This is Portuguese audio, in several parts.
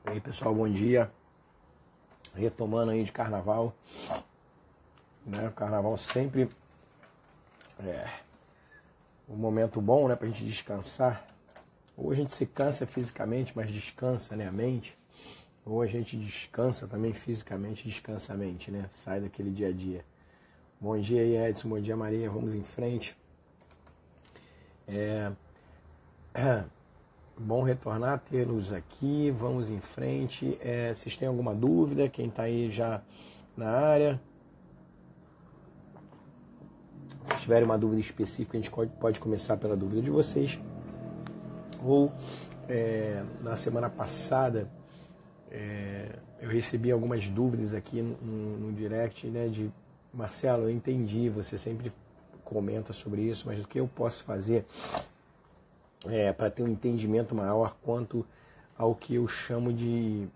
E aí, pessoal, bom dia. Retomando aí de carnaval, né? O carnaval sempre é um momento bom, né, pra gente descansar. Ou a gente se cansa fisicamente, mas descansa, né, a mente. Ou a gente descansa também fisicamente, descansa a mente, né? Sai daquele dia a dia. Bom dia aí, Edson. Bom dia, Maria. Vamos em frente. Bom retornar, tê-los aqui. Vamos em frente. Vocês têm alguma dúvida? Quem está aí já na área? Se tiverem uma dúvida específica, a gente pode começar pela dúvida de vocês. Ou, na semana passada, eu recebi algumas dúvidas aqui no direct, né, de Marcelo, eu entendi, você sempre comenta sobre isso, mas o que eu posso fazer para ter um entendimento maior quanto ao que eu chamo de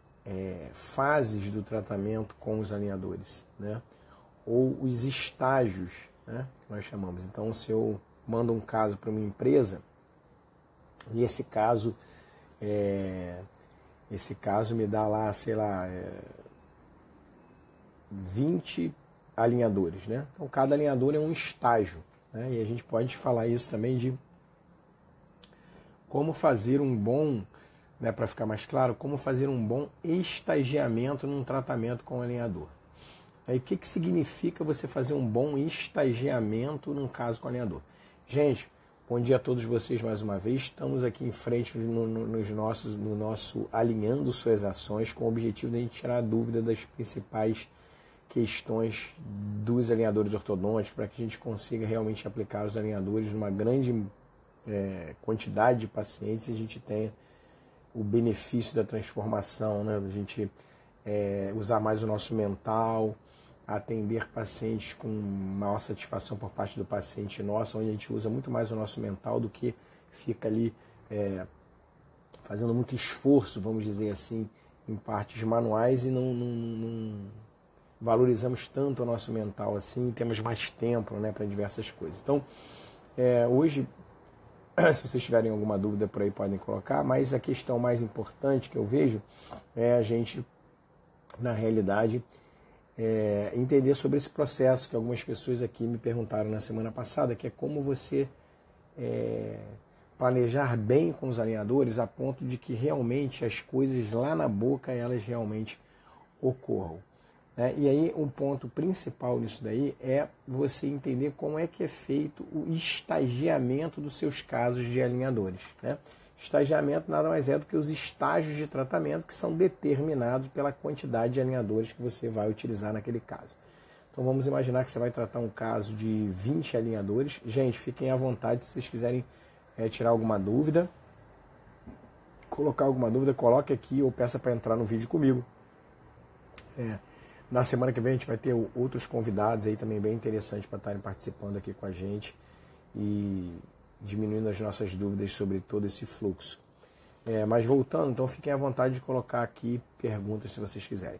fases do tratamento com os alinhadores, né? Ou os estágios, né, que nós chamamos. Então, se eu mando um caso para uma empresa, e esse caso me dá lá, sei lá, 20 alinhadores, né? Então, cada alinhador é um estágio, né? E a gente pode falar isso também de como fazer um bom, né, para ficar mais claro, como fazer um bom estagiamento num tratamento com o alinhador. Aí, o que significa você fazer um bom estagiamento num caso com o alinhador? Gente, bom dia a todos vocês mais uma vez. Estamos aqui em frente no nosso Alinhando Suas Ações, com o objetivo de a gente tirar a dúvida das principais questões dos alinhadores ortodônticos, para que a gente consiga realmente aplicar os alinhadores numa grande quantidade de pacientes e a gente tenha o benefício da transformação, né? A gente usar mais o nosso mental, atender pacientes com maior satisfação por parte do paciente nosso, onde a gente usa muito mais o nosso mental do que fica ali fazendo muito esforço, vamos dizer assim, em partes manuais, e não valorizamos tanto o nosso mental assim, temos mais tempo, né, para diversas coisas. Então, hoje, se vocês tiverem alguma dúvida por aí, podem colocar, mas a questão mais importante que eu vejo é a gente, na realidade, entender sobre esse processo que algumas pessoas aqui me perguntaram na semana passada, que é como você planejar bem com os alinhadores a ponto de que realmente as coisas lá na boca, elas realmente ocorram. E aí, um ponto principal nisso daí é você entender como é que é feito o estagiamento dos seus casos de alinhadores, né? Estagiamento nada mais é do que os estágios de tratamento que são determinados pela quantidade de alinhadores que você vai utilizar naquele caso. Então vamos imaginar que você vai tratar um caso de 20 alinhadores. Gente, fiquem à vontade se vocês quiserem tirar alguma dúvida, colocar alguma dúvida, coloque aqui ou peça para entrar no vídeo comigo. Na semana que vem a gente vai ter outros convidados aí também bem interessantes para estarem participando aqui com a gente e diminuindo as nossas dúvidas sobre todo esse fluxo. Mas voltando, então fiquem à vontade de colocar aqui perguntas se vocês quiserem.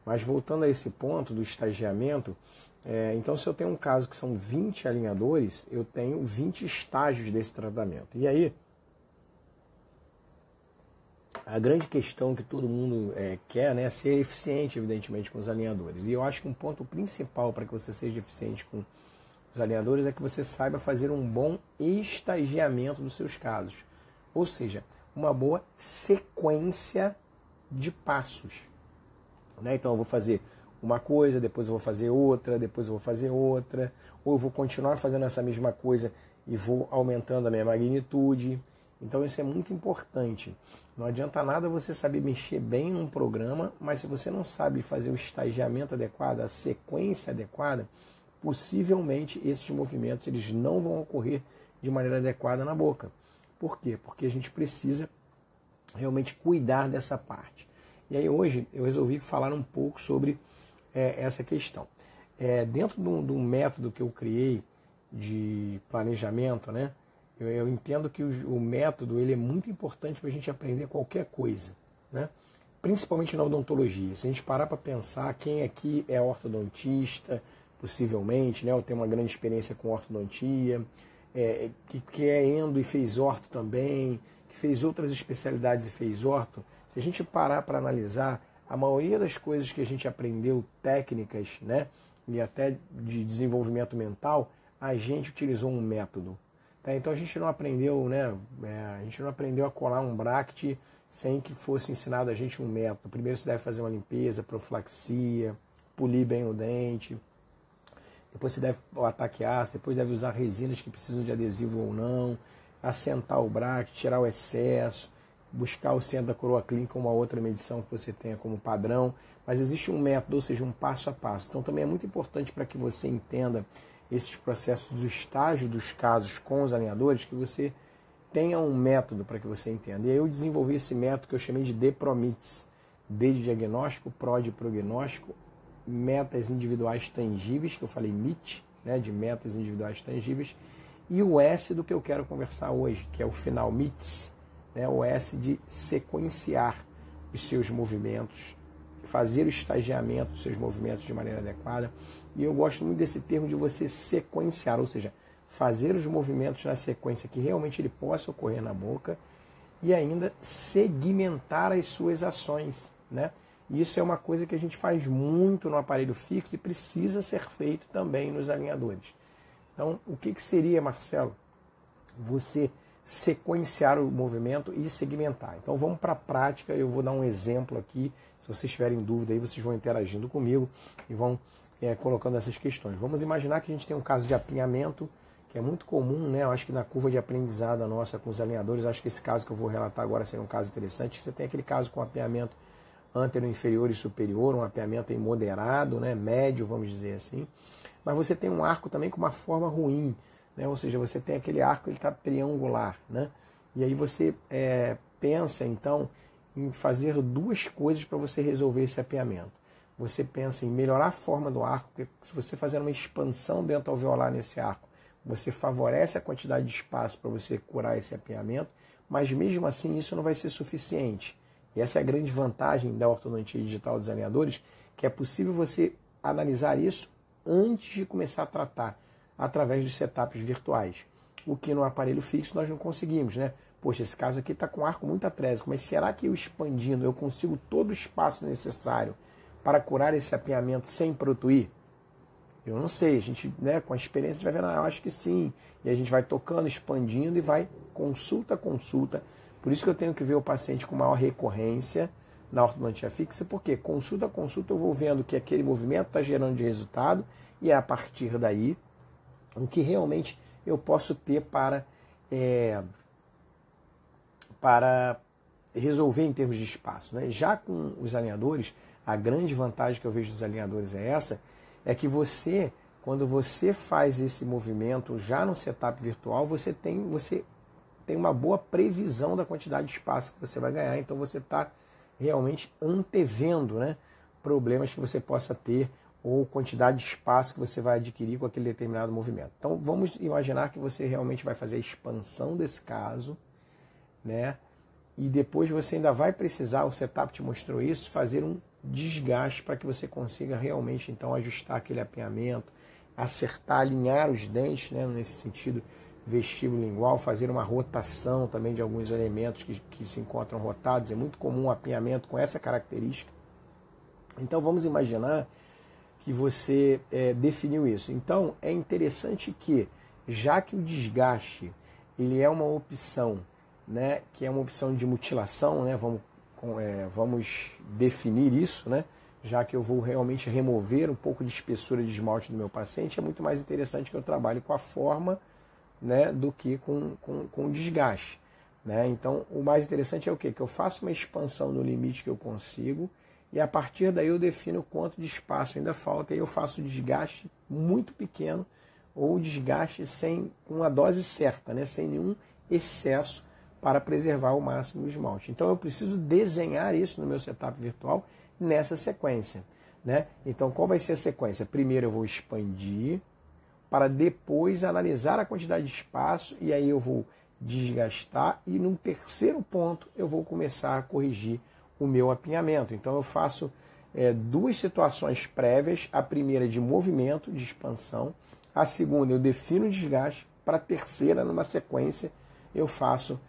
Mas voltando a esse ponto do estagiamento, então se eu tenho um caso que são 20 alinhadores, eu tenho 20 estágios desse tratamento. E aí, a grande questão que todo mundo quer, né, é ser eficiente, evidentemente, com os alinhadores. E eu acho que um ponto principal para que você seja eficiente com os alinhadores é que você saiba fazer um bom estagiamento dos seus casos. Ou seja, uma boa sequência de passos. Então eu vou fazer uma coisa, depois eu vou fazer outra, depois eu vou fazer outra, ou eu vou continuar fazendo essa mesma coisa e vou aumentando a minha magnitude. Então isso é muito importante. Não adianta nada você saber mexer bem num programa, mas se você não sabe fazer o estagiamento adequado, a sequência adequada, possivelmente esses movimentos eles não vão ocorrer de maneira adequada na boca. Por quê? Porque a gente precisa realmente cuidar dessa parte. E aí hoje eu resolvi falar um pouco sobre essa questão. Dentro do método que eu criei de planejamento, né, eu entendo que o método ele é muito importante para a gente aprender qualquer coisa, né? Principalmente na odontologia. Se a gente parar para pensar, quem aqui é ortodontista, possivelmente, né, ou tem uma grande experiência com ortodontia, que é endo e fez orto também, que fez outras especialidades e fez orto, Se a gente parar para analisar, a maioria das coisas que a gente aprendeu, técnicas, né, e até de desenvolvimento mental, a gente utilizou um método. Tá? Então a gente não aprendeu, né, a gente não aprendeu a colar um bracket sem que fosse ensinado a gente um método. Primeiro você deve fazer uma limpeza, profilaxia, polir bem o dente, depois você deve ataque ácido, depois deve usar resinas que precisam de adesivo ou não, assentar o bracket, tirar o excesso, buscar o centro da coroa clínica, uma outra medição que você tenha como padrão, mas existe um método, ou seja, um passo a passo. Então também é muito importante para que você entenda esses processos do estágio dos casos com os alinhadores, que você tenha um método para que você entenda. E aí eu desenvolvi esse método que eu chamei de DPROMITS, D de diagnóstico, PRO de prognóstico, metas individuais tangíveis, que eu falei MIT, né, de metas individuais tangíveis, e o S do que eu quero conversar hoje, que é o final MITS, né, o S de sequenciar os seus movimentos, fazer o estagiamento dos seus movimentos de maneira adequada. E eu gosto muito desse termo de você sequenciar, ou seja, fazer os movimentos na sequência que realmente ele possa ocorrer na boca e ainda segmentar as suas ações, né? Isso é uma coisa que a gente faz muito no aparelho fixo e precisa ser feito também nos alinhadores. Então, o que seria, Marcelo? Você sequenciar o movimento e segmentar. Então, vamos para a prática. Eu vou dar um exemplo aqui. Se vocês tiverem dúvida, aí vocês vão interagindo comigo e vão colocando essas questões. Vamos imaginar que a gente tem um caso de apinhamento, que é muito comum, né? Eu acho que na curva de aprendizado nossa com os alinhadores, acho que esse caso que eu vou relatar agora seria um caso interessante. Você tem aquele caso com apinhamento anterior, inferior e superior, um apeamento em moderado, né, médio, vamos dizer assim. Mas você tem um arco também com uma forma ruim, né, ou seja, você tem aquele arco, ele está triangular, né, e aí você pensa, então, em fazer duas coisas para você resolver esse apeamento. Você pensa em melhorar a forma do arco, porque se você fazer uma expansão dentro alveolar nesse arco, você favorece a quantidade de espaço para você curar esse apeamento, mas mesmo assim isso não vai ser suficiente. E essa é a grande vantagem da ortodontia digital dos alinhadores, que é possível você analisar isso antes de começar a tratar, através dos setups virtuais. O que no aparelho fixo nós não conseguimos, né? Poxa, esse caso aqui está com arco muito atrésico, mas será que eu expandindo eu consigo todo o espaço necessário para curar esse apeamento sem protuir? Eu não sei, a gente, né, com a experiência, vai vendo, eu acho que sim. E a gente vai tocando, expandindo e vai consulta a consulta. Por isso que eu tenho que ver o paciente com maior recorrência na ortodontia fixa, porque consulta a consulta eu vou vendo que aquele movimento está gerando de resultado e é a partir daí o que realmente eu posso ter para resolver em termos de espaço, né? Já com os alinhadores, a grande vantagem que eu vejo dos alinhadores é essa, é que você, quando você faz esse movimento já no setup virtual, você tem uma boa previsão da quantidade de espaço que você vai ganhar, então você está realmente antevendo, né, problemas que você possa ter ou quantidade de espaço que você vai adquirir com aquele determinado movimento. Então vamos imaginar que você realmente vai fazer a expansão desse caso, né, e depois você ainda vai precisar, o setup te mostrou isso, fazer um desgaste para que você consiga realmente então ajustar aquele apeamento, acertar, alinhar os dentes, né, nesse sentido vestíbulo lingual, fazer uma rotação também de alguns elementos que se encontram rotados. É muito comum um apinhamento com essa característica. Então vamos imaginar que você definiu isso. Então é interessante que, já que o desgaste ele é uma opção, né, que é uma opção de mutilação, né, vamos definir isso, né, já que eu vou realmente remover um pouco de espessura de esmalte do meu paciente, é muito mais interessante que eu trabalhe com a forma, né, do que com desgaste, né? Então o mais interessante é o quê? Que eu faço uma expansão no limite que eu consigo e a partir daí eu defino quanto de espaço ainda falta e eu faço desgaste muito pequeno ou desgaste com a dose certa, né, sem nenhum excesso, para preservar ao máximo o esmalte. Então eu preciso desenhar isso no meu setup virtual nessa sequência, né? Então qual vai ser a sequência? Primeiro eu vou expandir, para depois analisar a quantidade de espaço e aí eu vou desgastar e num terceiro ponto eu vou começar a corrigir o meu apinhamento. Então eu faço duas situações prévias, a primeira de movimento, de expansão, a segunda eu defino o desgaste, para a terceira, numa sequência, eu faço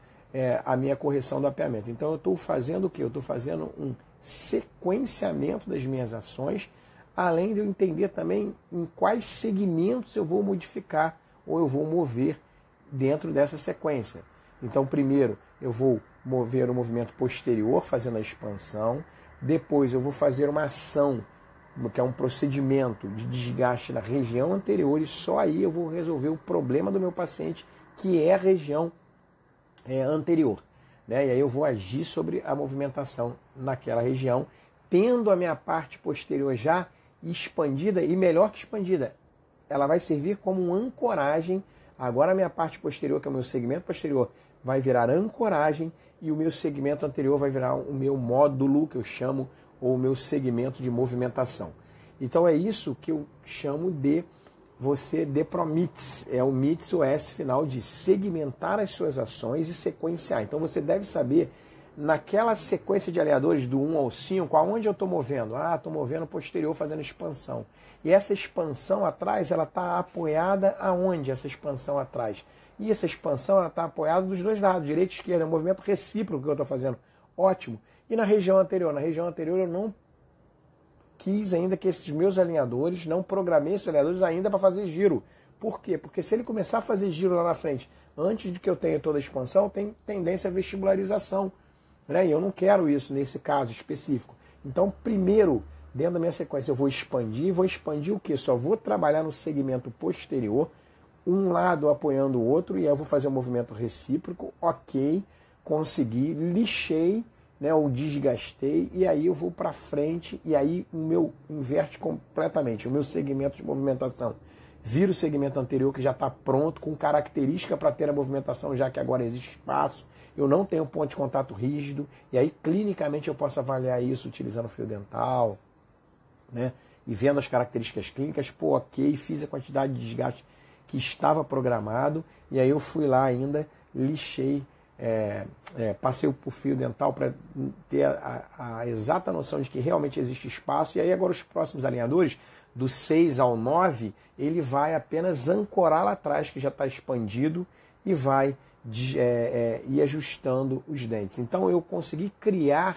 a minha correção do apeamento. Então eu estou fazendo o quê? Eu estou fazendo um sequenciamento das minhas ações, além de eu entender também em quais segmentos eu vou modificar ou eu vou mover dentro dessa sequência. Então primeiro eu vou mover o movimento posterior, fazendo a expansão, depois eu vou fazer uma ação, que é um procedimento de desgaste na região anterior, e só aí eu vou resolver o problema do meu paciente, que é a região anterior. Né? E aí eu vou agir sobre a movimentação naquela região, tendo a minha parte posterior já expandida, e melhor que expandida, ela vai servir como uma ancoragem. Agora a minha parte posterior, que é o meu segmento posterior, vai virar ancoragem, e o meu segmento anterior vai virar o meu módulo, que eu chamo, ou o meu segmento de movimentação. Então é isso que eu chamo de você depromites, é o mites, o S final, de segmentar as suas ações e sequenciar. Então você deve saber, naquela sequência de alinhadores do 1 ao 5, aonde eu estou movendo? Estou movendo posterior, fazendo expansão. E essa expansão atrás, ela está apoiada aonde? Essa expansão atrás. E essa expansão está apoiada dos dois lados, direita e esquerda, é um movimento recíproco que eu estou fazendo. Ótimo. E na região anterior? Na região anterior eu não quis ainda que esses meus alinhadores, não programei esses alinhadores ainda para fazer giro. Por quê? Porque se ele começar a fazer giro lá na frente, antes de que eu tenha toda a expansão, tem tendência à vestibularização. Né? E eu não quero isso nesse caso específico. Então, primeiro, dentro da minha sequência, eu vou expandir o quê? Só vou trabalhar no segmento posterior, um lado apoiando o outro, e aí eu vou fazer um movimento recíproco, ok, consegui, lixei, né, ou desgastei, e aí eu vou para frente, e aí o meu inverte completamente, o meu segmento de movimentação vira o segmento anterior, que já está pronto, com característica para ter a movimentação, já que agora existe espaço, eu não tenho ponto de contato rígido, e aí clinicamente eu posso avaliar isso utilizando fio dental, né, e vendo as características clínicas, ok, fiz a quantidade de desgaste que estava programado, e aí eu fui lá ainda, lixei, passei por fio dental para ter a exata noção de que realmente existe espaço. E aí agora os próximos alinhadores, do 6 ao 9, ele vai apenas ancorar lá atrás, que já está expandido, e vai ir ajustando os dentes. Então eu consegui criar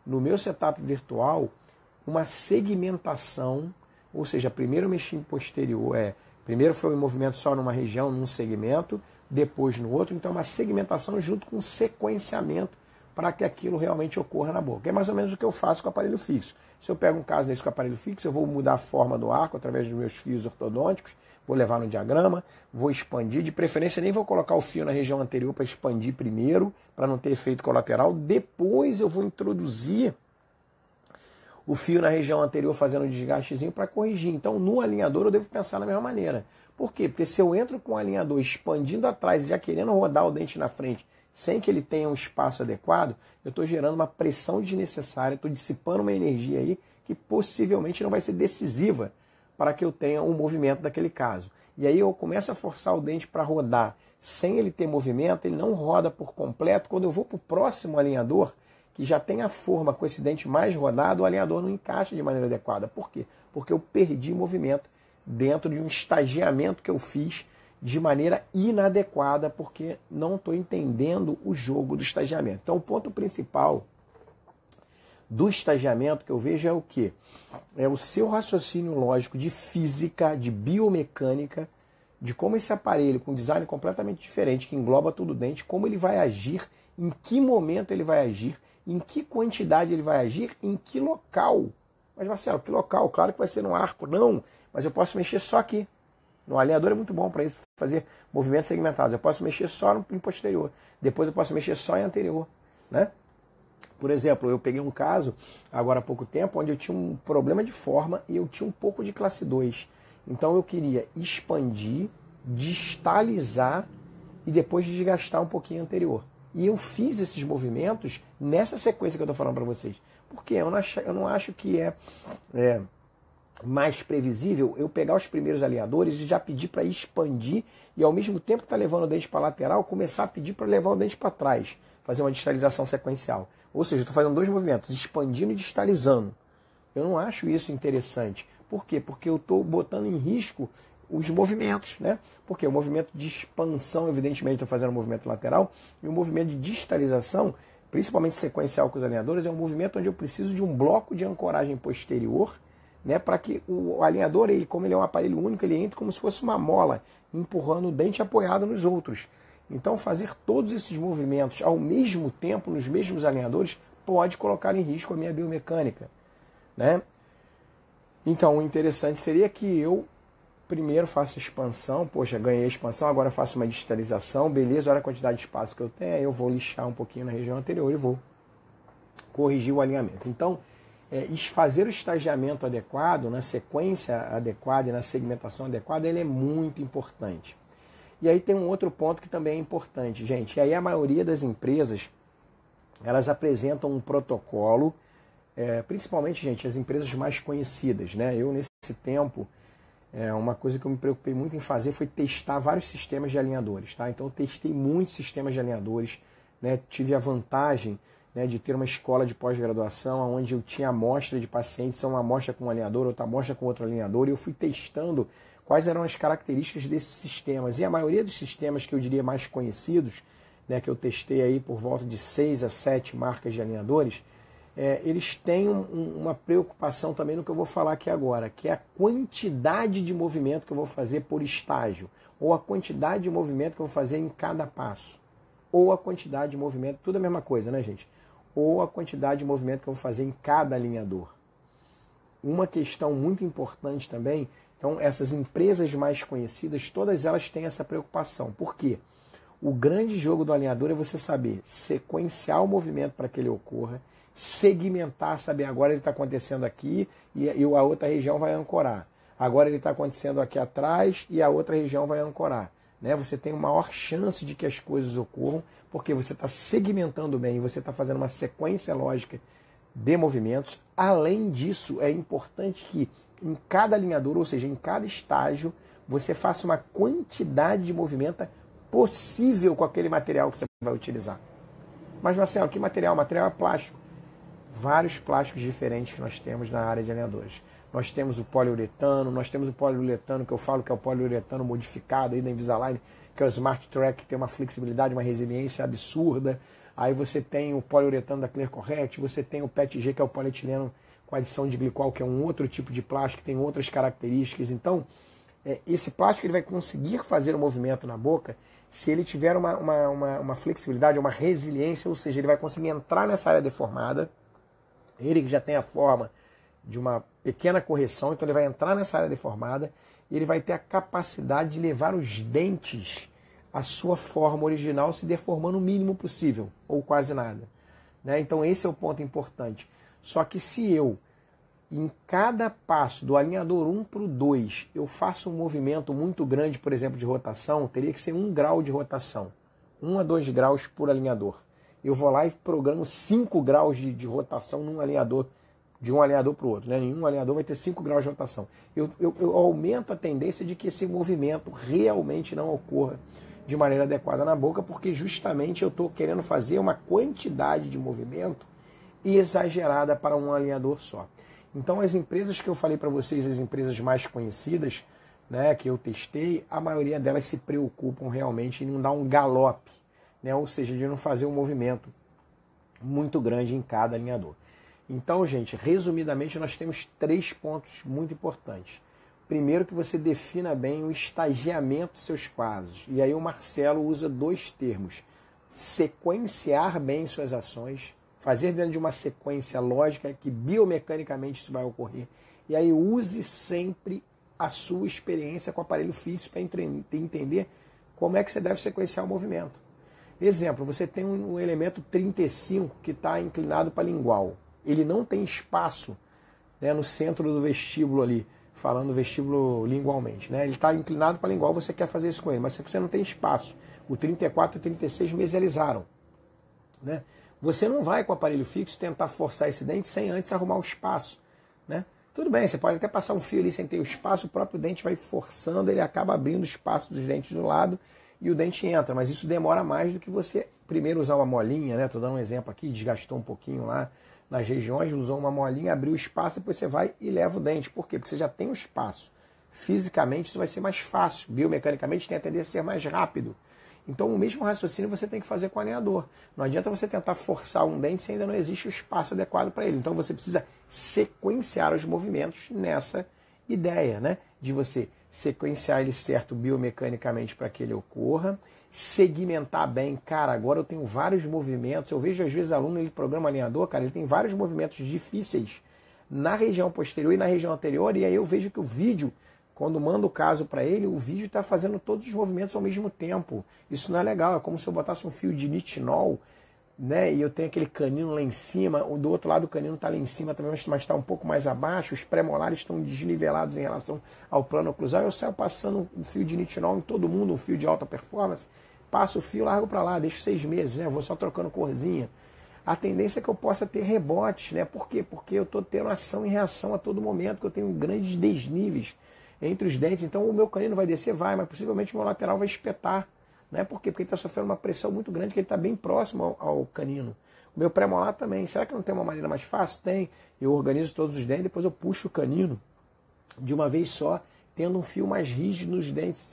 no meu setup virtual uma segmentação, ou seja, primeiro eu mexi em posterior, primeiro foi um movimento só numa região, num segmento, depois no outro, então uma segmentação junto com um sequenciamento para que aquilo realmente ocorra na boca. É mais ou menos o que eu faço com o aparelho fixo. Se eu pego um caso desse com o aparelho fixo, eu vou mudar a forma do arco através dos meus fios ortodônticos, vou levar no diagrama, vou expandir, de preferência nem vou colocar o fio na região anterior para expandir primeiro, para não ter efeito colateral, depois eu vou introduzir o fio na região anterior fazendo um desgastezinho para corrigir. Então no alinhador eu devo pensar da mesma maneira. Por quê? Porque se eu entro com o alinhador expandindo atrás e já querendo rodar o dente na frente, sem que ele tenha um espaço adequado, eu estou gerando uma pressão desnecessária, estou dissipando uma energia aí que possivelmente não vai ser decisiva para que eu tenha um movimento daquele caso. E aí eu começo a forçar o dente para rodar sem ele ter movimento, ele não roda por completo. Quando eu vou para o próximo alinhador, que já tem a forma com esse dente mais rodado, o alinhador não encaixa de maneira adequada. Por quê? Porque eu perdi movimento dentro de um estagiamento que eu fiz de maneira inadequada, porque não estou entendendo o jogo do estagiamento. Então o ponto principal do estagiamento que eu vejo é o quê? É o seu raciocínio lógico de física, de biomecânica, de como esse aparelho, com um design completamente diferente, que engloba todo o dente, como ele vai agir, em que momento ele vai agir, em que quantidade ele vai agir, em que local. Mas Marcelo, que local? Claro que vai ser no arco, não, mas eu posso mexer só aqui. No alinhador é muito bom para isso, fazer movimentos segmentados. Eu posso mexer só no posterior, depois eu posso mexer só em anterior, né? Por exemplo, eu peguei um caso, agora há pouco tempo, onde eu tinha um problema de forma e eu tinha um pouco de classe 2. Então eu queria expandir, distalizar e depois desgastar um pouquinho anterior. E eu fiz esses movimentos nessa sequência que eu estou falando para vocês. Porque eu não acho que é mais previsível eu pegar os primeiros alinhadores e já pedir para expandir e ao mesmo tempo que está levando o dente para a lateral, começar a pedir para levar o dente para trás, fazer uma distalização sequencial. Ou seja, eu estou fazendo dois movimentos, expandindo e distalizando. Eu não acho isso interessante. Por quê? Porque eu estou botando em risco os movimentos, né? Porque o movimento de expansão, evidentemente, estou fazendo um movimento lateral, e o movimento de distalização, principalmente sequencial com os alinhadores, é um movimento onde eu preciso de um bloco de ancoragem posterior, né, para que o alinhador, ele, como ele é um aparelho único, ele entra como se fosse uma mola, empurrando o dente apoiado nos outros. Então, fazer todos esses movimentos ao mesmo tempo, nos mesmos alinhadores, pode colocar em risco a minha biomecânica, né? Então, o interessante seria que eu primeiro faço expansão, poxa, ganhei a expansão, agora faço uma distalização, beleza, olha a quantidade de espaço que eu tenho, aí eu vou lixar um pouquinho na região anterior e vou corrigir o alinhamento. Então, fazer o estagiamento adequado, na sequência adequada e na segmentação adequada, ele é muito importante. E aí tem um outro ponto que também é importante, gente, e aí a maioria das empresas, elas apresentam um protocolo, principalmente, gente, as empresas mais conhecidas, né? Eu, nesse tempo, uma coisa que eu me preocupei muito em fazer foi testar vários sistemas de alinhadores, tá? Então eu testei muitos sistemas de alinhadores, né? Tive a vantagem, né, de ter uma escola de pós-graduação onde eu tinha amostra de pacientes, uma amostra com um alinhador, outra amostra com outro alinhador, e eu fui testando quais eram as características desses sistemas. E a maioria dos sistemas que eu diria mais conhecidos, né, que eu testei aí por volta de 6 a 7 marcas de alinhadores, eles têm uma preocupação também no que eu vou falar aqui agora, que é a quantidade de movimento que eu vou fazer por estágio, ou a quantidade de movimento que eu vou fazer em cada passo, ou a quantidade de movimento, tudo a mesma coisa, né, gente? Ou a quantidade de movimento que eu vou fazer em cada alinhador. Uma questão muito importante também, então essas empresas mais conhecidas, todas elas têm essa preocupação. Por quê? O grande jogo do alinhador é você saber sequenciar o movimento para que ele ocorra, segmentar, saber agora ele está acontecendo aqui e a outra região vai ancorar. Agora ele está acontecendo aqui atrás e a outra região vai ancorar. Né? Você tem maior chance de que as coisas ocorram porque você está segmentando bem, você está fazendo uma sequência lógica de movimentos. Além disso, é importante que em cada alinhador, ou seja, em cada estágio, você faça uma quantidade de movimento possível com aquele material que você vai utilizar. Mas, Marcelo, que material? O material é plástico. Vários plásticos diferentes que nós temos na área de alinhadores. Nós temos o poliuretano, que eu falo que é o poliuretano modificado aí da Invisalign, que é o Smart Track, que tem uma flexibilidade, uma resiliência absurda. Aí você tem o poliuretano da Clear Correct, você tem o PETG, que é o polietileno com adição de glicol, que é um outro tipo de plástico, que tem outras características. Então, esse plástico ele vai conseguir fazer o movimento na boca se ele tiver uma flexibilidade, uma resiliência, ou seja, ele vai conseguir entrar nessa área deformada. Ele que já tem a forma de uma pequena correção, então ele vai entrar nessa área deformada e ele vai ter a capacidade de levar os dentes à sua forma original, se deformando o mínimo possível, ou quase nada. Né? Então esse é o ponto importante. Só que se eu, em cada passo, do alinhador 1 para o 2, eu faço um movimento muito grande, por exemplo, de rotação, teria que ser 1 grau de rotação. 1 a 2 graus por alinhador. Eu vou lá e programo 5 graus de rotação num alinhador, de um alinhador para o outro. Né? Nenhum alinhador vai ter 5 graus de rotação. Eu aumento a tendência de que esse movimento realmente não ocorra de maneira adequada na boca, porque justamente eu estou querendo fazer uma quantidade de movimento exagerada para um alinhador só. Então as empresas que eu falei para vocês, as empresas mais conhecidas, né, que eu testei, a maioria delas se preocupam realmente em não dar um galope, né, ou seja, de não fazer um movimento muito grande em cada alinhador. Então, gente, resumidamente, nós temos 3 pontos muito importantes. Primeiro, que você defina bem o estagiamento dos seus quadros. E aí o Marcelo usa 2 termos. Sequenciar bem suas ações, fazer dentro de uma sequência lógica que biomecanicamente isso vai ocorrer. E aí use sempre a sua experiência com o aparelho fixo para entender como é que você deve sequenciar o movimento. Exemplo, você tem um elemento 35 que está inclinado para lingual. Ele não tem espaço, né, no centro do vestíbulo ali, falando vestíbulo lingualmente. Né? Ele está inclinado para lingual, você quer fazer isso com ele, mas você não tem espaço. O 34 e o 36 mesializaram. Né? Você não vai com o aparelho fixo tentar forçar esse dente sem antes arrumar o espaço. Né? Tudo bem, você pode até passar um fio ali sem ter o espaço, o próprio dente vai forçando, ele acaba abrindo o espaço dos dentes do lado e o dente entra, mas isso demora mais do que você primeiro usar uma molinha, né? Estou dando um exemplo aqui, desgastou um pouquinho lá nas regiões, usou uma molinha, abriu o espaço, depois você vai e leva o dente. Por quê? Porque você já tem o espaço fisicamente isso vai ser mais fácil, biomecanicamente tem a tendência a ser mais rápido. Então o mesmo raciocínio você tem que fazer com o alinhador. Não adianta você tentar forçar um dente se ainda não existe o espaço adequado para ele. Então você precisa sequenciar os movimentos nessa ideia, né? De você sequenciar ele certo biomecanicamente para que ele ocorra, segmentar bem. Cara, agora eu tenho vários movimentos. Eu vejo às vezes aluno, ele programa alinhador, cara, ele tem vários movimentos difíceis na região posterior e na região anterior, e aí eu vejo que o vídeo, quando mando o caso para ele, o vídeo está fazendo todos os movimentos ao mesmo tempo. Isso não é legal, é como se eu botasse um fio de nitinol, né, e eu tenho aquele canino lá em cima, o do outro lado do canino está lá em cima também, mas está um pouco mais abaixo, os pré-molares estão desnivelados em relação ao plano oclusal, eu saio passando um fio de nitinol em todo mundo, um fio de alta performance, passo o fio, largo para lá, deixo 6 meses, né, vou só trocando corzinha. A tendência é que eu possa ter rebotes, né? Por quê? Porque eu estou tendo ação e reação a todo momento, que eu tenho grandes desníveis entre os dentes. Então o meu canino vai descer? Vai, mas possivelmente o meu lateral vai espetar. Né? Por quê? Porque ele está sofrendo uma pressão muito grande, que ele está bem próximo ao canino. O meu pré-molar também. Será que não tem uma maneira mais fácil? Tem. Eu organizo todos os dentes, depois eu puxo o canino de uma vez só, tendo um fio mais rígido nos dentes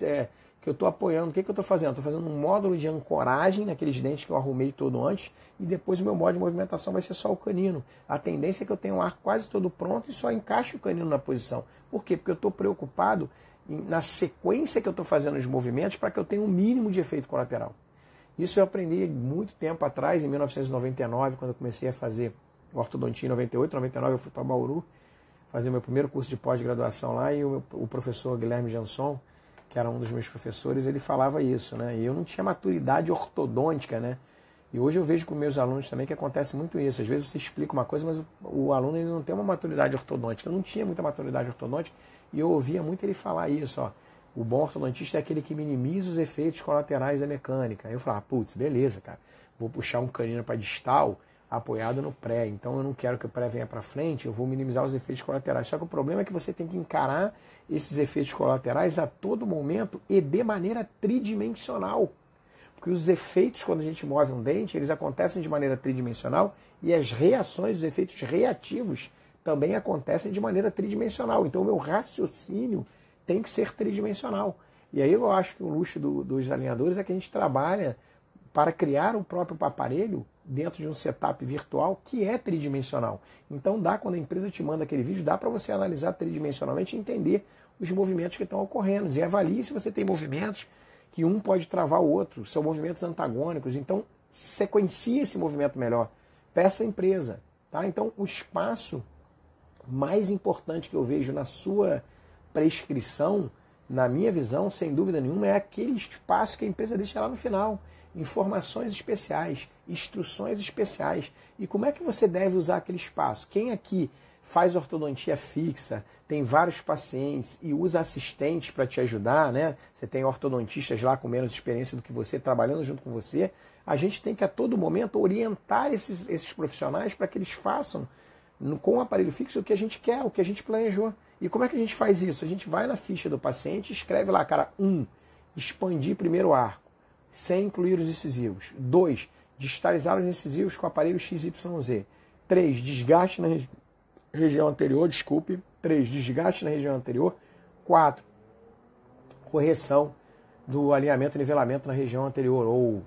que eu estou apoiando. O que eu estou fazendo? Estou fazendo um módulo de ancoragem naqueles dentes que eu arrumei todo antes, e depois o meu modo de movimentação vai ser só o canino. A tendência é que eu tenha o arco quase todo pronto e só encaixo o canino na posição. Por quê? Porque eu estou preocupado na sequência que eu estou fazendo os movimentos para que eu tenha um mínimo de efeito colateral. Isso eu aprendi muito tempo atrás, em 1999, quando eu comecei a fazer ortodontia em 98, 99 eu fui para Bauru fazer meu primeiro curso de pós-graduação lá, e o professor Guilherme Jansson, que era um dos meus professores, ele falava isso, né? E eu não tinha maturidade ortodôntica, né? E hoje eu vejo com meus alunos também que acontece muito isso. Às vezes você explica uma coisa, mas o aluno ele não tem uma maturidade ortodôntica. Eu não tinha muita maturidade ortodôntica e eu ouvia muito ele falar isso, ó. O bom ortodontista é aquele que minimiza os efeitos colaterais da mecânica. Aí eu falava, putz, beleza, cara. Vou puxar um canino para distal apoiado no pré. Então eu não quero que o pré venha para frente, eu vou minimizar os efeitos colaterais. Só que o problema é que você tem que encarar esses efeitos colaterais a todo momento e de maneira tridimensional. Porque os efeitos, quando a gente move um dente, eles acontecem de maneira tridimensional, e as reações, os efeitos reativos, também acontecem de maneira tridimensional. Então o meu raciocínio tem que ser tridimensional. E aí eu acho que o luxo dos alinhadores é que a gente trabalha para criar o próprio aparelho dentro de um setup virtual que é tridimensional. Então dá, quando a empresa te manda aquele vídeo, dá para você analisar tridimensionalmente e entender os movimentos que estão ocorrendo. E avalie se você tem movimentos que um pode travar o outro, são movimentos antagônicos. Então sequencie esse movimento melhor. Peça à empresa. Tá? Então o espaço mais importante que eu vejo na sua prescrição, na minha visão, sem dúvida nenhuma, é aquele espaço que a empresa deixa lá no final. Informações especiais, instruções especiais. E como é que você deve usar aquele espaço? Quem aqui faz ortodontia fixa, tem vários pacientes e usa assistentes para te ajudar, né? Você tem ortodontistas lá com menos experiência do que você, trabalhando junto com você. A gente tem que a todo momento orientar esses profissionais para que eles façam com o aparelho fixo o que a gente quer, o que a gente planejou. E como é que a gente faz isso? A gente vai na ficha do paciente, escreve lá, cara, 1, expandir primeiro arco, sem incluir os incisivos. 2, distalizar os incisivos com o aparelho XYZ. 3, desgaste na região anterior, 3, desgaste na região anterior. 4, correção do alinhamento e nivelamento na região anterior, ou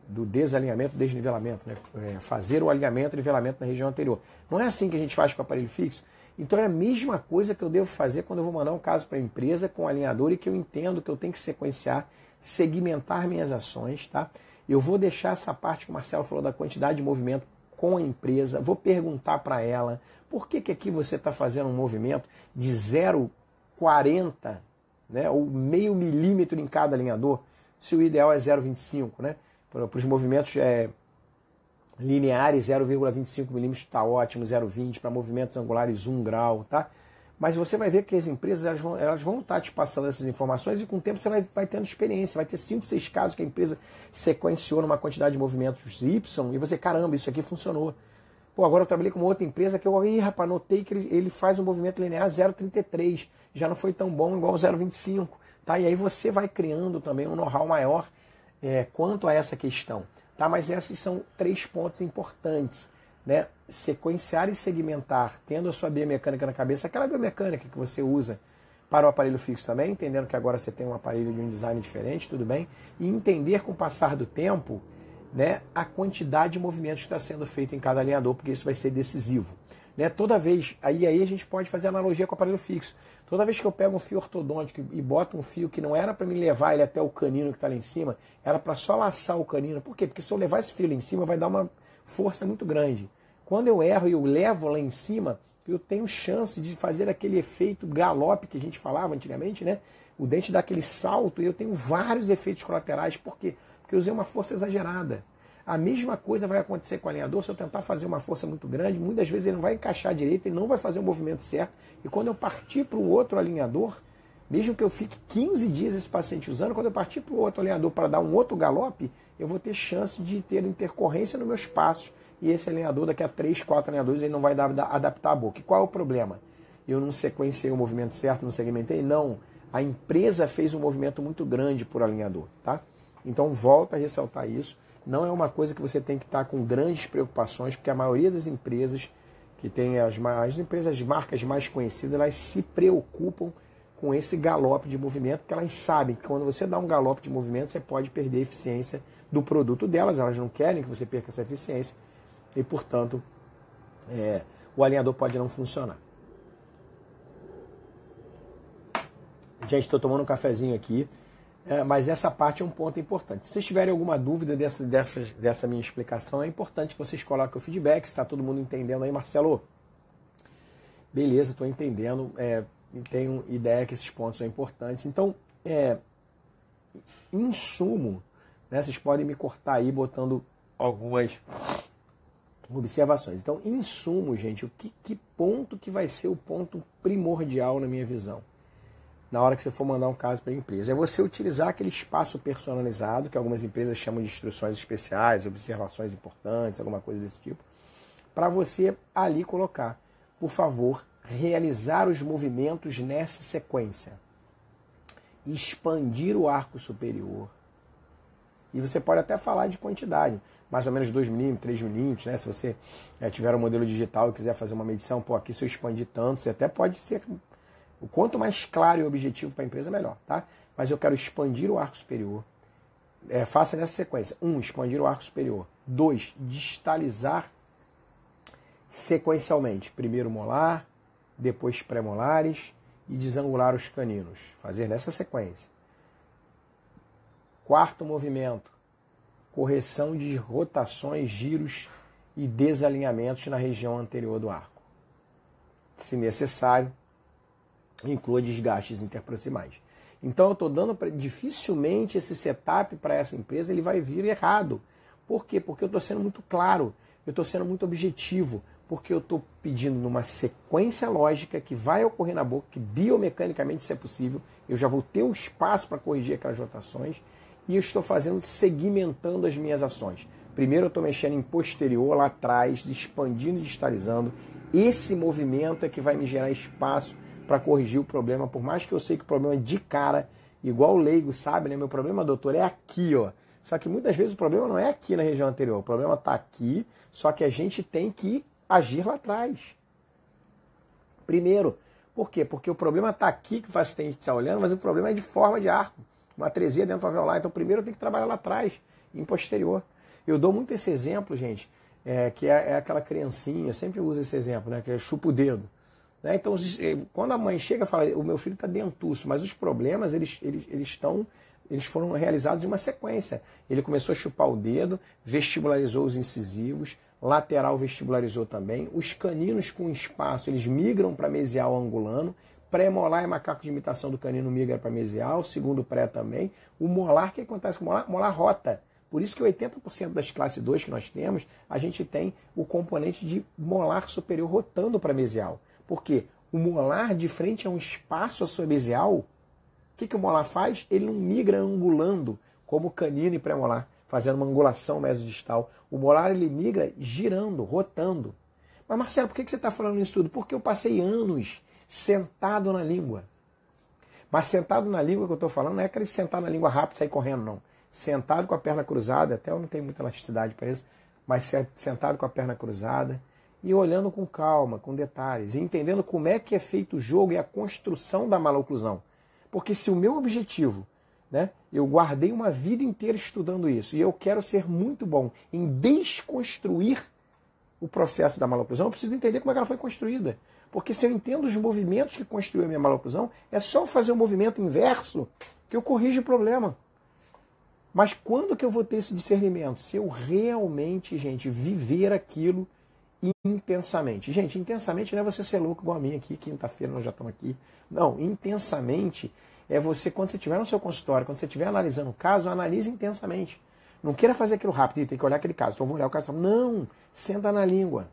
do desalinhamento e desnivelamento, né? Fazer o alinhamento e nivelamento na região anterior. Não é assim que a gente faz com o aparelho fixo? Então é a mesma coisa que eu devo fazer quando eu vou mandar um caso para a empresa com o alinhador, e que eu entendo que eu tenho que sequenciar, segmentar minhas ações, tá? Eu vou deixar essa parte que o Marcelo falou da quantidade de movimento com a empresa, vou perguntar para ela por que aqui você está fazendo um movimento de 0,40, né, ou meio milímetro em cada alinhador, se o ideal é 0,25, né? Para os movimentos lineares, 0,25 milímetros está ótimo, 0,20, para movimentos angulares 1 grau, tá? Mas você vai ver que as empresas elas vão estar te passando essas informações, e com o tempo você vai tendo experiência, vai ter 5, 6 casos que a empresa sequenciou numa quantidade de movimentos Y, e você, caramba, isso aqui funcionou. Pô, agora eu trabalhei com uma outra empresa que eu, rapaz, notei que ele faz um movimento linear 0,33, já não foi tão bom igual 0,25, tá? E aí você vai criando também um know-how maior quanto a essa questão, tá? Mas esses são 3 pontos importantes, né? Sequenciar e segmentar, tendo a sua biomecânica na cabeça, aquela biomecânica que você usa para o aparelho fixo também, entendendo que agora você tem um aparelho de um design diferente, tudo bem, e entender com o passar do tempo, né, a quantidade de movimentos que está sendo feito em cada alinhador, porque isso vai ser decisivo. Né? Toda vez, aí a gente pode fazer analogia com o aparelho fixo. Toda vez que eu pego um fio ortodôntico e boto um fio que não era para me levar ele até o canino que está lá em cima, era para só laçar o canino. Por quê? Porque se eu levar esse fio lá em cima, vai dar uma força muito grande. Quando eu erro e eu levo lá em cima, eu tenho chance de fazer aquele efeito galope que a gente falava antigamente, né? O dente dá aquele salto e eu tenho vários efeitos colaterais. Por quê? Porque eu usei uma força exagerada. A mesma coisa vai acontecer com o alinhador. Se eu tentar fazer uma força muito grande, muitas vezes ele não vai encaixar direito, ele não vai fazer o movimento certo. E quando eu partir para um outro alinhador, mesmo que eu fique 15 dias esse paciente usando, quando eu partir para o outro alinhador para dar um outro galope, eu vou ter chance de ter intercorrência nos meus passos. E esse alinhador, daqui a 3, 4 alinhadores, ele não vai adaptar a boca. E qual é o problema? Eu não sequenciei o movimento certo, não segmentei? Não. A empresa fez um movimento muito grande por alinhador, tá? Então, volta a ressaltar isso. Não é uma coisa que você tem que estar com grandes preocupações, porque a maioria das empresas que tem as empresas, as marcas mais conhecidas, elas se preocupam com esse galope de movimento, porque elas sabem que quando você dá um galope de movimento, você pode perder a eficiência do produto delas, elas não querem que você perca essa eficiência e, portanto, o alinhador pode não funcionar. Gente, estou tomando um cafezinho aqui. Mas essa parte é um ponto importante. Se vocês tiverem alguma dúvida dessa minha explicação, é importante que vocês coloquem o feedback, se está todo mundo entendendo aí, Marcelo. Beleza, estou entendendo, tenho ideia que esses pontos são importantes. Então, em sumo, né, vocês podem me cortar aí botando algumas observações. Então, em sumo, gente, que ponto que vai ser o ponto primordial na minha visão? Na hora que você for mandar um caso para a empresa, é você utilizar aquele espaço personalizado, que algumas empresas chamam de instruções especiais, observações importantes, alguma coisa desse tipo, para você ali colocar, por favor, realizar os movimentos nessa sequência. Expandir o arco superior. E você pode até falar de quantidade, mais ou menos 2 milímetros, 3 milímetros, né? Se você tiver um modelo digital e quiser fazer uma medição, aqui se eu expandir tanto, você até pode ser... O quanto mais claro e objetivo para a empresa, melhor, tá? Mas eu quero expandir o arco superior. Faça nessa sequência. 1, expandir o arco superior. 2, distalizar sequencialmente. Primeiro molar, depois pré-molares e desangular os caninos. Fazer nessa sequência. 4º movimento, correção de rotações, giros e desalinhamentos na região anterior do arco. Se necessário, inclua desgastes interproximais. Então eu estou dando dificilmente esse setup para essa empresa ele vai vir errado. Por quê? Porque eu estou sendo muito claro, eu estou sendo muito objetivo, porque eu estou pedindo numa sequência lógica que vai ocorrer na boca, que biomecanicamente isso é possível, eu já vou ter o espaço para corrigir aquelas rotações e eu estou fazendo, segmentando as minhas ações. Primeiro eu estou mexendo em posterior, lá atrás, expandindo e distalizando. Esse movimento é que vai me gerar espaço para corrigir o problema, por mais que eu sei que o problema é de cara, igual o leigo sabe, né? Meu problema, doutor, é aqui, ó. Só que muitas vezes o problema não é aqui na região anterior, o problema está aqui, só que a gente tem que agir lá atrás. Primeiro, por quê? Porque o problema está aqui, que o paciente está olhando, mas o problema é de forma de arco, uma atresia dentro alveolar. Então primeiro eu tenho que trabalhar lá atrás, em posterior. Eu dou muito esse exemplo, gente, que é aquela criancinha, eu sempre uso esse exemplo, né? Que é chupa o dedo. Então, quando a mãe chega e fala, o meu filho está dentuço, mas os problemas eles foram realizados em uma sequência. Ele começou a chupar o dedo, vestibularizou os incisivos, lateral vestibularizou também, os caninos com espaço, eles migram para mesial angulano, pré-molar é macaco de imitação do canino, migra para mesial, segundo pré também. O molar, o que acontece com o molar? Molar rota. Por isso que 80% das classe 2 que nós temos, a gente tem o componente de molar superior rotando para mesial. Porque o molar de frente é um espaço assobesial. O que o molar faz? Ele não migra angulando, como canino e pré-molar, fazendo uma angulação mesodistal. O molar ele migra girando, rotando. Mas Marcelo, por que você está falando isso tudo? Porque eu passei anos sentado na língua. Mas sentado na língua que eu estou falando não é aquele sentar na língua rápido e sair correndo, não. Sentado com a perna cruzada, até eu não tenho muita elasticidade para isso, mas sentado com a perna cruzada, e olhando com calma, com detalhes, e entendendo como é que é feito o jogo e a construção da maloclusão. Porque se o meu objetivo, né, eu guardei uma vida inteira estudando isso, e eu quero ser muito bom em desconstruir o processo da maloclusão, eu preciso entender como é que ela foi construída. Porque se eu entendo os movimentos que construíram a minha maloclusão, é só fazer o movimento inverso que eu corrijo o problema. Mas quando que eu vou ter esse discernimento? Se eu realmente, gente, viver aquilo intensamente. Gente, intensamente não é você ser louco igual a mim aqui, quinta-feira nós já estamos aqui. Não, intensamente é você, quando você estiver no seu consultório, quando você estiver analisando o caso, analise intensamente. Não queira fazer aquilo rápido e tem que olhar aquele caso. Então eu vou olhar o caso. Não, senta na língua,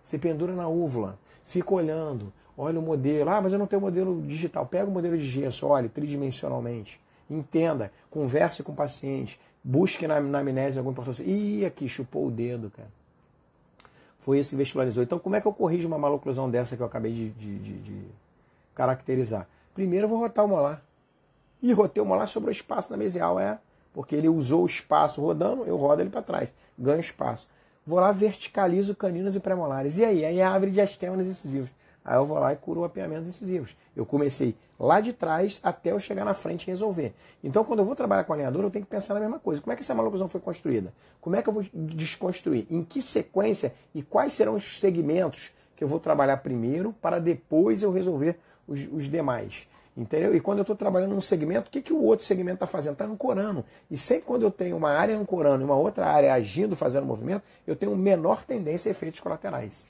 se pendura na úvula, fica olhando, olha o modelo. Ah, mas eu não tenho modelo digital. Pega o modelo de gesso, olhe tridimensionalmente. Entenda, converse com o paciente, busque na amnésia alguma importância. Ih, aqui, chupou o dedo, cara. Foi isso que vestibularizou. Então, como é que eu corrijo uma maloclusão dessa que eu acabei de caracterizar? Primeiro, eu vou rotar o molar. E rotei o molar sobre o espaço da mesial, porque ele usou o espaço rodando, eu rodo ele para trás, ganho espaço. Vou lá, verticalizo caninos e premolares. E aí? Aí é a árvore de estémonas incisivos. Aí eu vou lá e curo o apiamentos incisivos. Eu comecei lá de trás até eu chegar na frente e resolver. Então, quando eu vou trabalhar com alinhador, eu tenho que pensar na mesma coisa. Como é que essa maloclusão foi construída? Como é que eu vou desconstruir? Em que sequência e quais serão os segmentos que eu vou trabalhar primeiro para depois eu resolver os demais? Entendeu? E quando eu estou trabalhando num segmento, o que o outro segmento está fazendo? Está ancorando. E sempre quando eu tenho uma área ancorando e uma outra área agindo, fazendo movimento, eu tenho menor tendência a efeitos colaterais.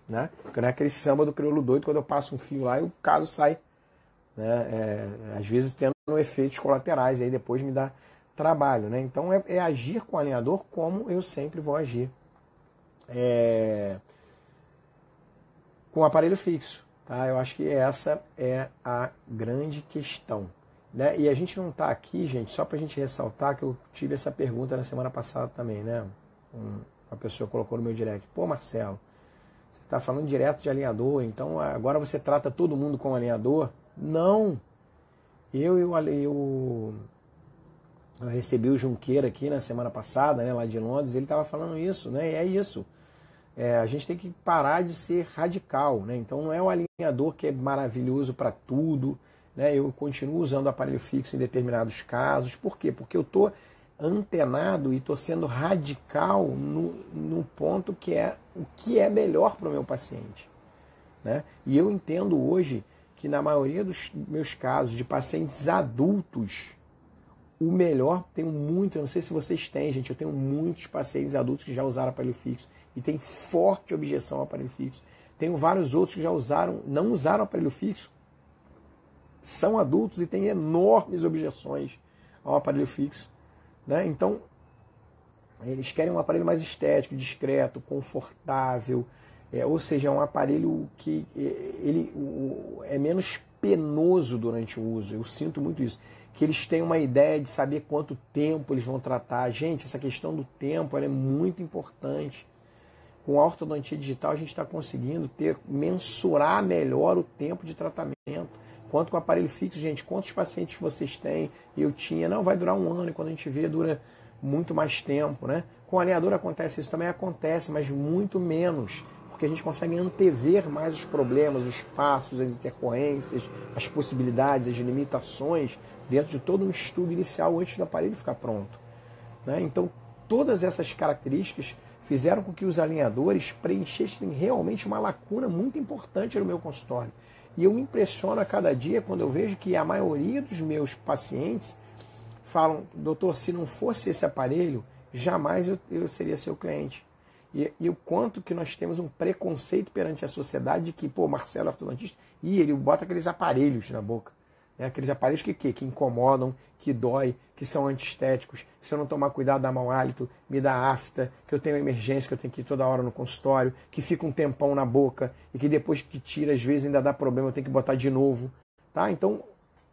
Né? Porque não é aquele samba do crioulo doido, quando eu passo um fio lá e o caso sai, né? Às vezes tendo efeitos colaterais, aí depois me dá trabalho. Né? Então é agir com o alinhador como eu sempre vou agir com o aparelho fixo. Tá? Eu acho que essa é a grande questão. Né? E a gente não está aqui, gente, só para a gente ressaltar que eu tive essa pergunta na semana passada também. Né? Uma pessoa colocou no meu direct: pô, Marcelo, você está falando direto de alinhador, então agora você trata todo mundo como alinhador? Não. Eu recebi o Junqueira aqui na semana passada, né, lá de Londres, ele estava falando isso, né, e é isso. A gente tem que parar de ser radical, né? Então não é o alinhador que é maravilhoso para tudo, né? Eu continuo usando o aparelho fixo em determinados casos. Por quê? Porque eu estou antenado e estou sendo radical no ponto que é o que é melhor para o meu paciente. Né? E eu entendo hoje que na maioria dos meus casos de pacientes adultos, o melhor, tenho muito, eu não sei se vocês têm, gente, eu tenho muitos pacientes adultos que já usaram aparelho fixo e tem forte objeção ao aparelho fixo. Tenho vários outros que já não usaram aparelho fixo, são adultos e têm enormes objeções ao aparelho fixo. Né? Então, eles querem um aparelho mais estético, discreto, confortável, ou seja, um aparelho que ele é menos penoso durante o uso. Eu sinto muito isso. Que eles têm uma ideia de saber quanto tempo eles vão tratar. Gente, essa questão do tempo ela é muito importante. Com a ortodontia digital, a gente está conseguindo mensurar melhor o tempo de tratamento. Quanto com o aparelho fixo, gente, quantos pacientes vocês têm? Eu tinha, não, vai durar um ano, e quando a gente vê, dura muito mais tempo, né? Com o alinhador acontece isso, também acontece, mas muito menos, porque a gente consegue antever mais os problemas, os passos, as intercorrências, as possibilidades, as limitações, dentro de todo um estudo inicial antes do aparelho ficar pronto. Né? Então, todas essas características fizeram com que os alinhadores preenchessem realmente uma lacuna muito importante no meu consultório. E eu me impressiono a cada dia quando eu vejo que a maioria dos meus pacientes falam: doutor, se não fosse esse aparelho, jamais eu seria seu cliente. E o quanto que nós temos um preconceito perante a sociedade de que, pô, Marcelo é ortodontista, e ele bota aqueles aparelhos na boca. Né? Aqueles aparelhos que incomodam, que dói, que são antiestéticos, que se eu não tomar cuidado dá mau hálito, me dá afta, que eu tenho emergência, que eu tenho que ir toda hora no consultório, que fica um tempão na boca e que depois que tira, às vezes ainda dá problema, eu tenho que botar de novo. Tá? Então,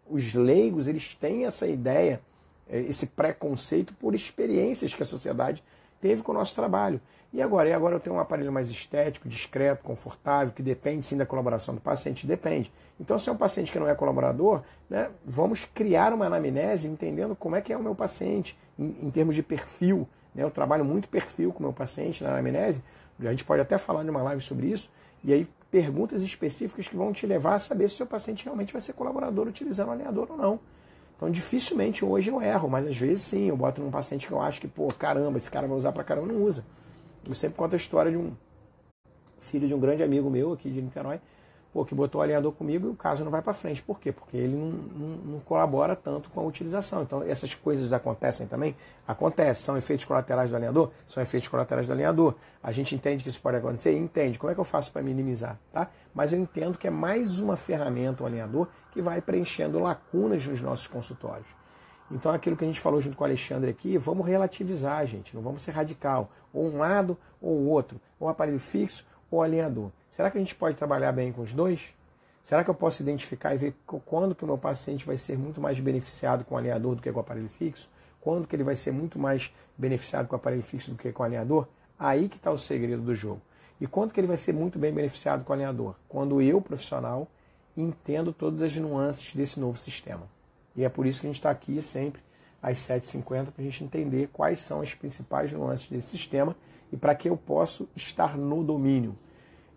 os leigos, eles têm essa ideia, esse preconceito por experiências que a sociedade teve com o nosso trabalho. E agora eu tenho um aparelho mais estético, discreto, confortável, que depende sim da colaboração do paciente? Depende. Então, se é um paciente que não é colaborador, né, vamos criar uma anamnese entendendo como é que é o meu paciente, em termos de perfil. Né, eu trabalho muito perfil com o meu paciente na anamnese, A gente pode até falar numa live sobre isso, e aí perguntas específicas que vão te levar a saber se o seu paciente realmente vai ser colaborador utilizando o alinhador ou não. Então, dificilmente hoje eu erro, mas às vezes sim, eu boto num paciente que eu acho que, pô, caramba, esse cara vai usar pra caramba, não usa. Eu sempre conto a história de um filho de um grande amigo meu aqui de Niterói, pô, que botou o alinhador comigo e o caso não vai para frente. Por quê? Porque ele não colabora tanto com a utilização. Então, essas coisas acontecem também? Acontecem. São efeitos colaterais do alinhador? São efeitos colaterais do alinhador. A gente entende que isso pode acontecer? Entende. Como é que eu faço para minimizar? Tá? Mas eu entendo que é mais uma ferramenta, o alinhador, que vai preenchendo lacunas nos nossos consultórios. Então, aquilo que a gente falou junto com o Alexandre aqui, vamos relativizar, gente. Não vamos ser radical. Ou um lado ou o outro. Ou aparelho fixo ou alinhador. Será que a gente pode trabalhar bem com os dois? Será que eu posso identificar e ver quando que o meu paciente vai ser muito mais beneficiado com o alinhador do que com o aparelho fixo? Quando que ele vai ser muito mais beneficiado com o aparelho fixo do que com o alinhador? Aí que está o segredo do jogo. E quando que ele vai ser muito bem beneficiado com o alinhador? Quando eu, profissional, entendo todas as nuances desse novo sistema. E é por isso que a gente está aqui sempre às 7h50 para a gente entender quais são as principais nuances desse sistema e para que eu possa estar no domínio.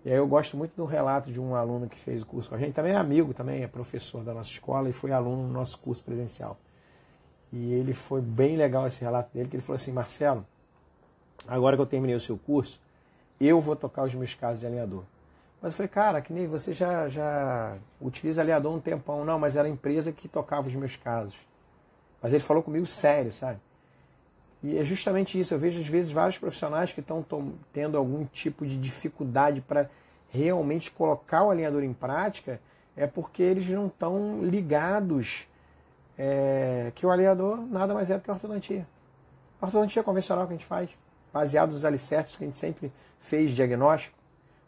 E aí eu gosto muito do relato de um aluno que fez o curso com a gente, também é amigo, também é professor da nossa escola e foi aluno no nosso curso presencial. E ele foi bem legal esse relato dele, que ele falou assim, Marcelo, agora que eu terminei o seu curso, eu vou tocar os meus casos de alinhador. Mas eu falei, cara, que nem você já utiliza alinhador um tempão. Não, mas era a empresa que tocava os meus casos. Mas ele falou comigo sério, sabe? E é justamente isso, eu vejo às vezes vários profissionais que estão tendo algum tipo de dificuldade para realmente colocar o alinhador em prática, é porque eles não estão ligados que o alinhador nada mais é do que a ortodontia. A ortodontia convencional que a gente faz, baseado nos alicerces que a gente sempre fez, diagnóstico,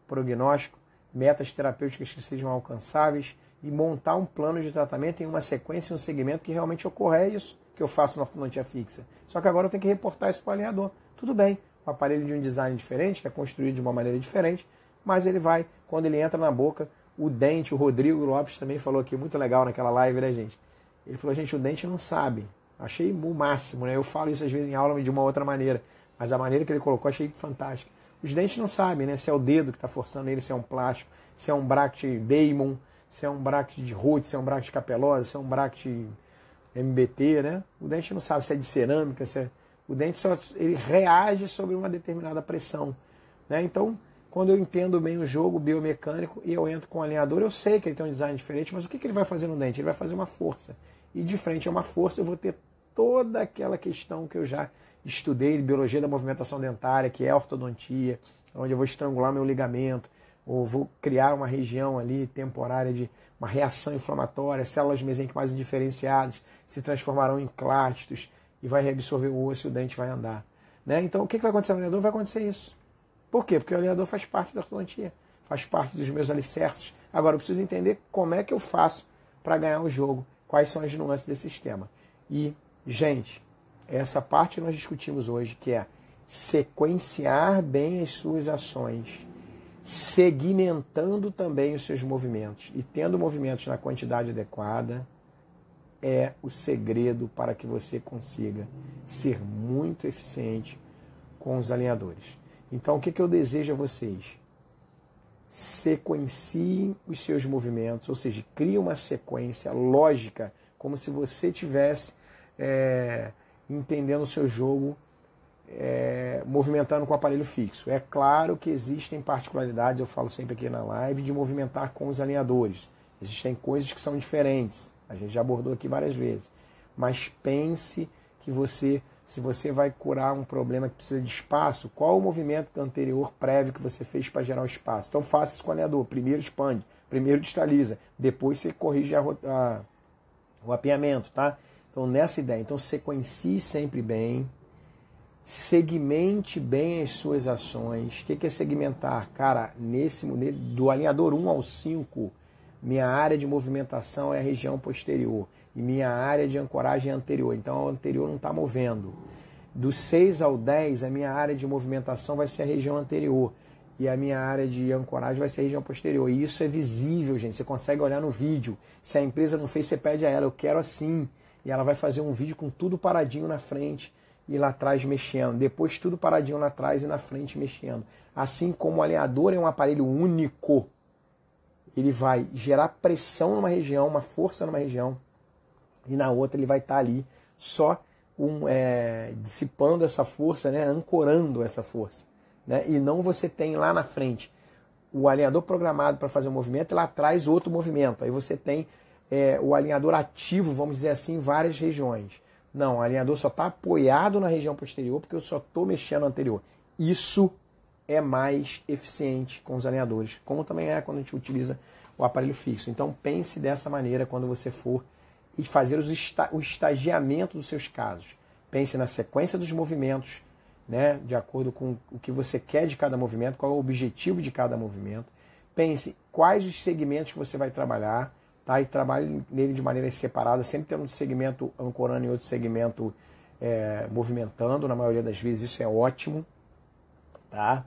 prognóstico, metas terapêuticas que sejam alcançáveis e montar um plano de tratamento em uma sequência, um segmento que realmente ocorra, é isso que eu faço na ortodontia fixa. Só que agora eu tenho que reportar isso para o alinhador. Tudo bem, o aparelho de um design diferente, que é construído de uma maneira diferente, mas ele vai, quando ele entra na boca, o dente, o Rodrigo Lopes também falou aqui, muito legal naquela live, né, gente? Ele falou, gente, o dente não sabe. Achei o máximo, né? Eu falo isso às vezes em aula de uma outra maneira, mas a maneira que ele colocou achei fantástica. Os dentes não sabem, né? Se é o dedo que está forçando ele, se é um plástico, se é um bracket Damon, se é um bracket de Root, se é um bracket capelosa, se é um bracket MBT, né? O dente não sabe se é de cerâmica, se é... O dente ele reage sobre uma determinada pressão, né? Então, quando eu entendo bem o jogo biomecânico e eu entro com o alinhador, eu sei que ele tem um design diferente, mas o que ele vai fazer no dente? Ele vai fazer uma força. E de frente a uma força eu vou ter toda aquela questão que eu já estudei de biologia da movimentação dentária, que é a ortodontia, onde eu vou estrangular meu ligamento, ou vou criar uma região ali temporária de uma reação inflamatória, células mesênquimais indiferenciadas se transformarão em clastos e vai reabsorver o osso e o dente vai andar. Né? Então, o que vai acontecer no alinhador? Vai acontecer isso. Por quê? Porque o alinhador faz parte da ortodontia, faz parte dos meus alicerces. Agora, eu preciso entender como é que eu faço para ganhar o jogo, quais são as nuances desse sistema. E, gente, essa parte nós discutimos hoje, que é sequenciar bem as suas ações, segmentando também os seus movimentos e tendo movimentos na quantidade adequada, é o segredo para que você consiga ser muito eficiente com os alinhadores. Então, o que eu desejo a vocês? Sequenciem os seus movimentos, ou seja, crie uma sequência lógica, como se você estivesse entendendo o seu jogo, movimentando com o aparelho fixo. É claro que existem particularidades, eu falo sempre aqui na live, de movimentar com os alinhadores. Existem coisas que são diferentes, a gente já abordou aqui várias vezes. Mas pense que se você vai curar um problema que precisa de espaço, qual o movimento anterior prévio que você fez para gerar o espaço? Então faça isso com o alinhador. Primeiro expande, primeiro distaliza, depois você corrige o apiamento, tá? Então nessa ideia, então sequencie sempre bem, segmente bem as suas ações. O que é segmentar? Cara, do alinhador 1 ao 5, minha área de movimentação é a região posterior e minha área de ancoragem é anterior, então a anterior não está movendo. Do 6 ao 10, a minha área de movimentação vai ser a região anterior e a minha área de ancoragem vai ser a região posterior. E isso é visível, gente, você consegue olhar no vídeo. Se a empresa não fez, você pede a ela, eu quero assim. E ela vai fazer um vídeo com tudo paradinho na frente. e lá atrás mexendo, depois tudo paradinho lá atrás e na frente mexendo. Assim como o alinhador é um aparelho único, ele vai gerar pressão numa região, uma força numa região, e na outra ele vai estar ali só dissipando essa força, né, ancorando essa força. Né, e não você tem lá na frente o alinhador programado para fazer um movimento e lá atrás outro movimento. Aí você tem o alinhador ativo, vamos dizer assim, em várias regiões. Não, o alinhador só está apoiado na região posterior porque eu só estou mexendo no anterior. Isso é mais eficiente com os alinhadores, como também é quando a gente utiliza o aparelho fixo. Então pense dessa maneira quando você for fazer o estagiamento dos seus casos. Pense na sequência dos movimentos, né, de acordo com o que você quer de cada movimento, qual é o objetivo de cada movimento. Pense quais os segmentos que você vai trabalhar, tá? E trabalhe nele de maneira separada, sempre tendo um segmento ancorando e outro segmento movimentando, na maioria das vezes isso é ótimo. Tá?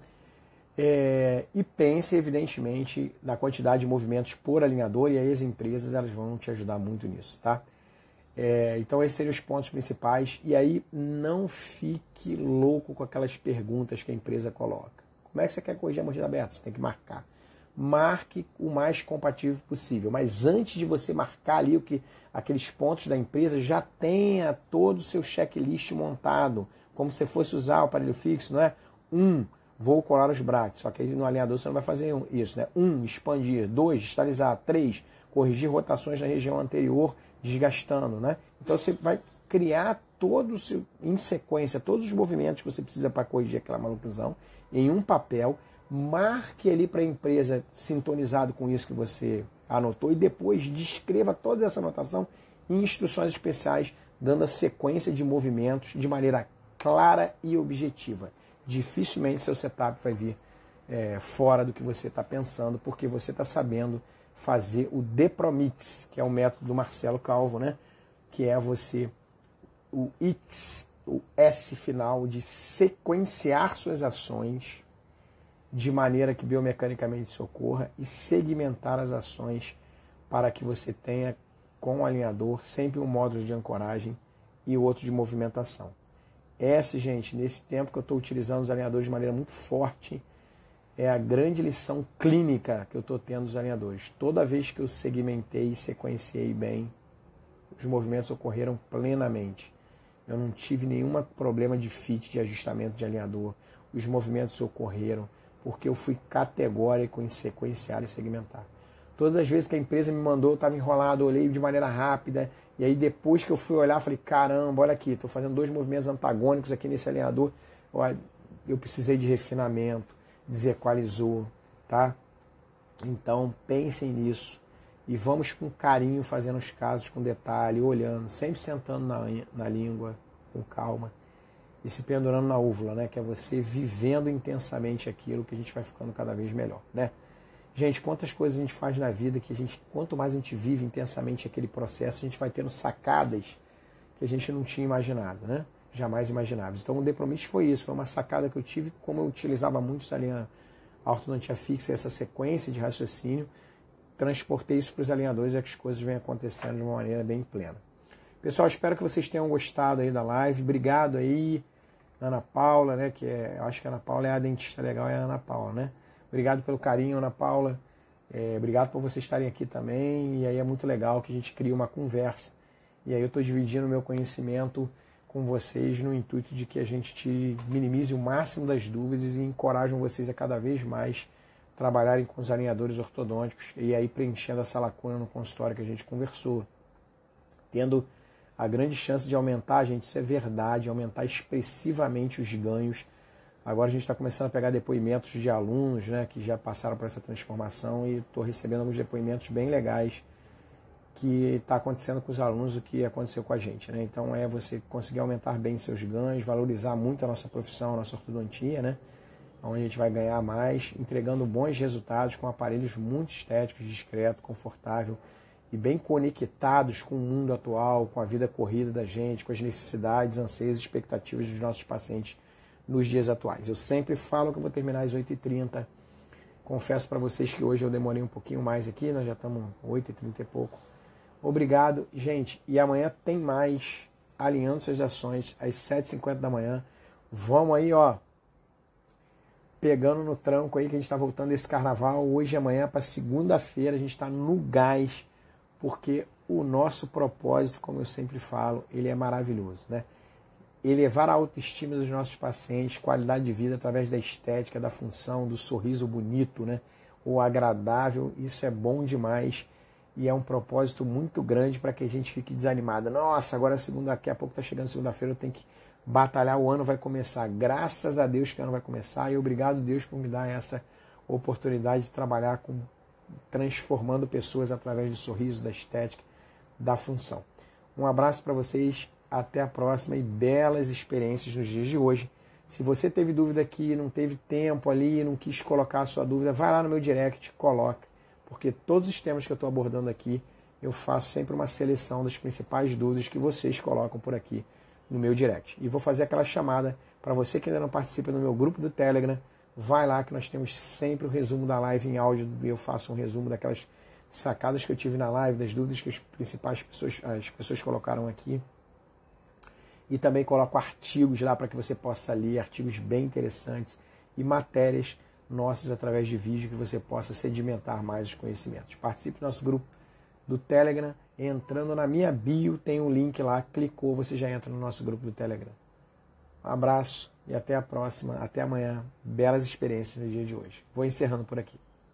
E pense, evidentemente, na quantidade de movimentos por alinhador, e aí as empresas elas vão te ajudar muito nisso. Tá? Então esses seriam os pontos principais. E aí não fique louco com aquelas perguntas que a empresa coloca. Como é que você quer corrigir a mordida aberta? Você tem que marcar. Marque o mais compatível possível. Mas antes de você marcar ali aqueles pontos da empresa, já tenha todo o seu checklist montado, como se fosse usar o aparelho fixo, não é? Vou colar os brackets, só que aí no alinhador você não vai fazer isso, né? expandir. 2, distalizar. 3, corrigir rotações na região anterior, desgastando, né? Então você vai criar em sequência, todos os movimentos que você precisa para corrigir aquela manutenção em um papel, marque ali para a empresa sintonizado com isso que você anotou e depois descreva toda essa anotação em instruções especiais, dando a sequência de movimentos de maneira clara e objetiva. Dificilmente seu setup vai vir fora do que você está pensando, porque você está sabendo fazer o DPROMITS, que é o método do Marcelo Calvo, né? Que é o S final de sequenciar suas ações de maneira que biomecanicamente isso ocorra e segmentar as ações para que você tenha com o alinhador sempre um módulo de ancoragem e o outro de movimentação. Gente, nesse tempo que eu estou utilizando os alinhadores de maneira muito forte, é a grande lição clínica que eu estou tendo dos alinhadores. Toda vez que eu segmentei e sequenciei bem, os movimentos ocorreram plenamente. Eu não tive nenhum problema de fit, de ajustamento de alinhador. Os movimentos ocorreram porque eu fui categórico em sequenciar e segmentar. Todas as vezes que a empresa me mandou, eu estava enrolado, eu olhei de maneira rápida, e aí depois que eu fui olhar, falei, caramba, olha aqui, estou fazendo 2 movimentos antagônicos aqui nesse alinhador, eu precisei de refinamento, desequalizou, tá? Então pensem nisso e vamos com carinho fazendo os casos com detalhe, olhando, sempre sentando na língua com calma e se pendurando na úvula, né? Que é você vivendo intensamente aquilo que a gente vai ficando cada vez melhor, né? Gente, quantas coisas a gente faz na vida que quanto mais a gente vive intensamente aquele processo, a gente vai tendo sacadas que a gente não tinha imaginado, né? Jamais imagináveis. Então o DPROMITS foi isso, foi uma sacada que eu tive, como eu utilizava muito essa linha ortodontia fixa, essa sequência de raciocínio, transportei isso para os alinhadores e as coisas vêm acontecendo de uma maneira bem plena. Pessoal, espero que vocês tenham gostado aí da live. Obrigado aí, Ana Paula, né? Eu acho que a Ana Paula é a dentista legal, é a Ana Paula, né? Obrigado pelo carinho, Ana Paula. Obrigado por vocês estarem aqui também. E aí é muito legal que a gente cria uma conversa. E aí eu estou dividindo o meu conhecimento com vocês no intuito de que a gente minimize o máximo das dúvidas e encorajam vocês a cada vez mais trabalharem com os alinhadores ortodônticos e aí preenchendo essa lacuna no consultório que a gente conversou. Tendo a grande chance de aumentar, gente, isso é verdade, aumentar expressivamente os ganhos. Agora a gente está começando a pegar depoimentos de alunos, né, que já passaram por essa transformação e estou recebendo alguns depoimentos bem legais que está acontecendo com os alunos o que aconteceu com a gente, né? Então você conseguir aumentar bem seus ganhos, valorizar muito a nossa profissão, a nossa ortodontia, né? Onde a gente vai ganhar mais, entregando bons resultados com aparelhos muito estéticos, discretos, confortável e bem conectados com o mundo atual, com a vida corrida da gente, com as necessidades, anseios e expectativas dos nossos pacientes nos dias atuais. Eu sempre falo que eu vou terminar às 8h30. Confesso para vocês que hoje eu demorei um pouquinho mais aqui, nós já estamos 8h30 e pouco. Obrigado, gente. E amanhã tem mais alinhando suas ações às 7h50 da manhã. Vamos aí, ó, pegando no tranco aí, que a gente está voltando desse carnaval. Hoje e amanhã para segunda-feira a gente está no gás, porque o nosso propósito, como eu sempre falo, ele é maravilhoso, né? Elevar a autoestima dos nossos pacientes, qualidade de vida através da estética, da função, do sorriso bonito, né? O agradável, isso é bom demais e é um propósito muito grande para que a gente fique desanimado. Nossa, agora daqui a pouco está chegando segunda-feira, eu tenho que batalhar, o ano vai começar. Graças a Deus que o ano vai começar e obrigado, Deus, por me dar essa oportunidade de trabalhar transformando pessoas através do sorriso, da estética, da função. Um abraço para vocês. Até a próxima e belas experiências nos dias de hoje. Se você teve dúvida aqui, não teve tempo ali, não quis colocar a sua dúvida, vai lá no meu direct, coloca, porque todos os temas que eu estou abordando aqui, eu faço sempre uma seleção das principais dúvidas que vocês colocam por aqui no meu direct. E vou fazer aquela chamada para você que ainda não participa do meu grupo do Telegram, vai lá que nós temos sempre o resumo da live em áudio, eu faço um resumo daquelas sacadas que eu tive na live, das dúvidas que as pessoas colocaram aqui. E também coloco artigos lá para que você possa ler, artigos bem interessantes e matérias nossas através de vídeo que você possa sedimentar mais os conhecimentos. Participe do nosso grupo do Telegram, entrando na minha bio, tem um link lá, clicou, você já entra no nosso grupo do Telegram. Um abraço e até a próxima, até amanhã. Belas experiências no dia de hoje. Vou encerrando por aqui.